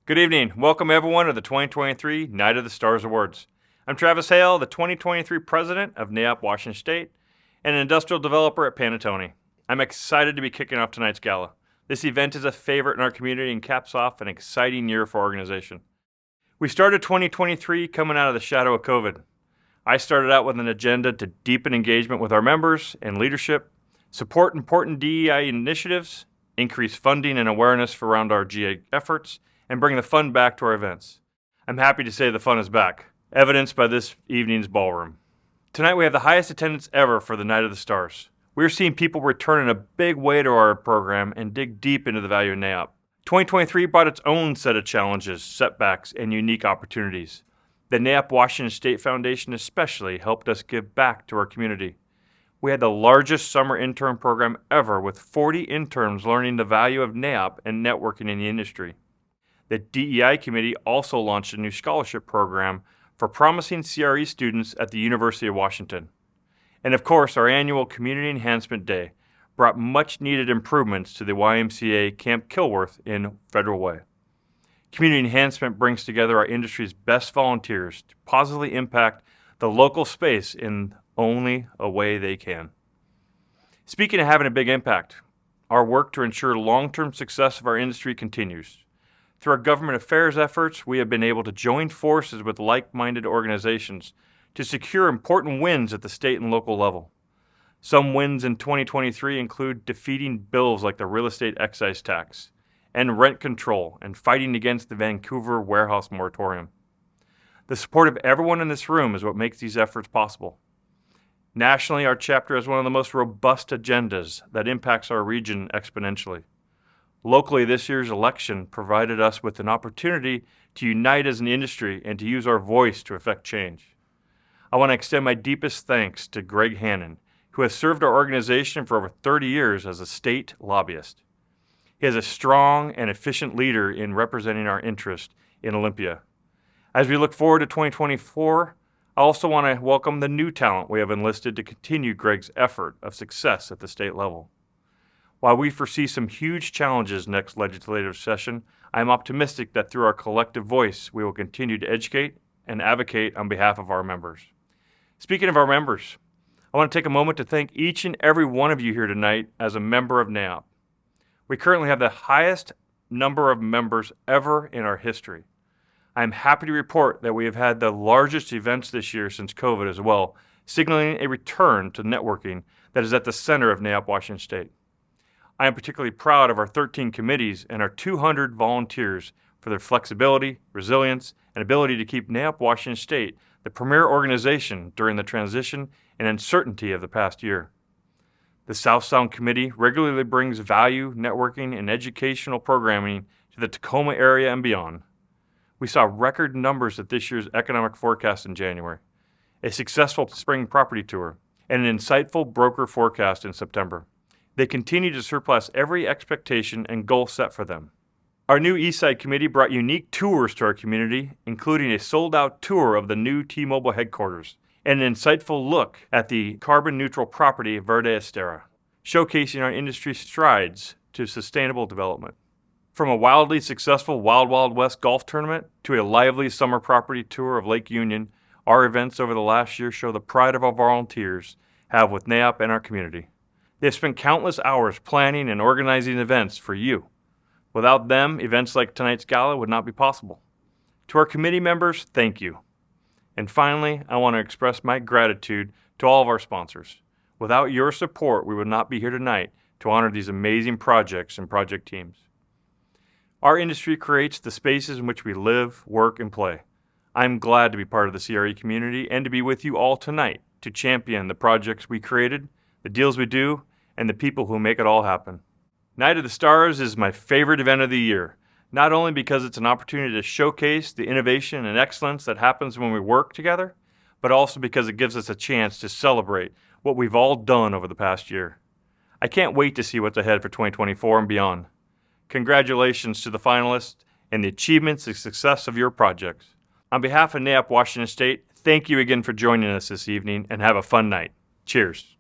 Good evening. Welcome everyone to the 2023 Night of the Stars Awards. I'm Travis Hale, the 2023 president of NAIOP Washington State and an industrial developer at Panattoni. I'm excited to be kicking off tonight's gala. This event is a favorite in our community and caps off an exciting year for our organization. We started 2023 coming out of the shadow of COVID. I started out with an agenda to deepen engagement with our members and leadership, support important DEI initiatives, increase funding and awareness around our GA efforts, and bring the fun back to our events. I'm happy to say the fun is back, evidenced by this evening's ballroom. Tonight we have the highest attendance ever for the Night of the Stars. We're seeing people return in a big way to our program and dig deep into the value of NAIOP. 2023 brought its own set of challenges, setbacks, and unique opportunities. The NAIOP Washington State Foundation especially helped us give back to our community. We had the largest summer intern program ever with 40 interns learning the value of NAIOP and networking in the industry. The DEI committee also launched a new scholarship program for promising CRE students at the University of Washington. And of course, our annual Community Enhancement Day brought much needed improvements to the YMCA Camp Kilworth in Federal Way. Community enhancement brings together our industry's best volunteers to positively impact the local space in only a way they can. Speaking of having a big impact, our work to ensure long-term success of our industry continues. Through our government affairs efforts, we have been able to join forces with like-minded organizations to secure important wins at the state and local level. Some wins in 2023 include defeating bills like the real estate excise tax and rent control and fighting against the Vancouver warehouse moratorium. The support of everyone in this room is what makes these efforts possible. Nationally, our chapter has one of the most robust agendas that impacts our region exponentially. Locally, this year's election provided us with an opportunity to unite as an industry and to use our voice to effect change. I want to extend my deepest thanks to Greg Hannon, who has served our organization for over 30 years as a state lobbyist. He is a strong and efficient leader in representing our interest in Olympia. As we look forward to 2024, I also want to welcome the new talent we have enlisted to continue Greg's effort of success at the state level. While we foresee some huge challenges next legislative session, I am optimistic that through our collective voice, we will continue to educate and advocate on behalf of our members. Speaking of our members, I want to take a moment to thank each and every one of you here tonight as a member of NAIOP. We currently have the highest number of members ever in our history. I am happy to report that we have had the largest events this year since COVID as well, signaling a return to networking that is at the center of NAIOP Washington State. I am particularly proud of our 13 committees and our 200 volunteers for their flexibility, resilience, and ability to keep NAIOP Washington State the premier organization during the transition and uncertainty of the past year. The South Sound Committee regularly brings value, networking, and educational programming to the Tacoma area and beyond. We saw record numbers at this year's economic forecast in January, a successful spring property tour, and an insightful broker forecast in September. They continue to surpass every expectation and goal set for them. Our new Eastside Committee brought unique tours to our community, including a sold-out tour of the new T-Mobile headquarters and an insightful look at the carbon-neutral property of Verde Estera, showcasing our industry's strides to sustainable development. From a wildly successful Wild Wild West golf tournament to a lively summer property tour of Lake Union, our events over the last year show the pride of our volunteers have with NAIOP and our community. They have spent countless hours planning and organizing events for you. Without them, events like tonight's gala would not be possible. To our committee members, thank you. And finally, I want to express my gratitude to all of our sponsors. Without your support, we would not be here tonight to honor these amazing projects and project teams. Our industry creates the spaces in which we live, work, and play. I'm glad to be part of the CRE community and to be with you all tonight to champion the projects we created, the deals we do, and the people who make it all happen. Night of the Stars is my favorite event of the year, not only because it's an opportunity to showcase the innovation and excellence that happens when we work together, but also because it gives us a chance to celebrate what we've all done over the past year. I can't wait to see what's ahead for 2024 and beyond. Congratulations to the finalists and the achievements and success of your projects. On behalf of NAIOP Washington State, thank you again for joining us this evening and have a fun night. Cheers.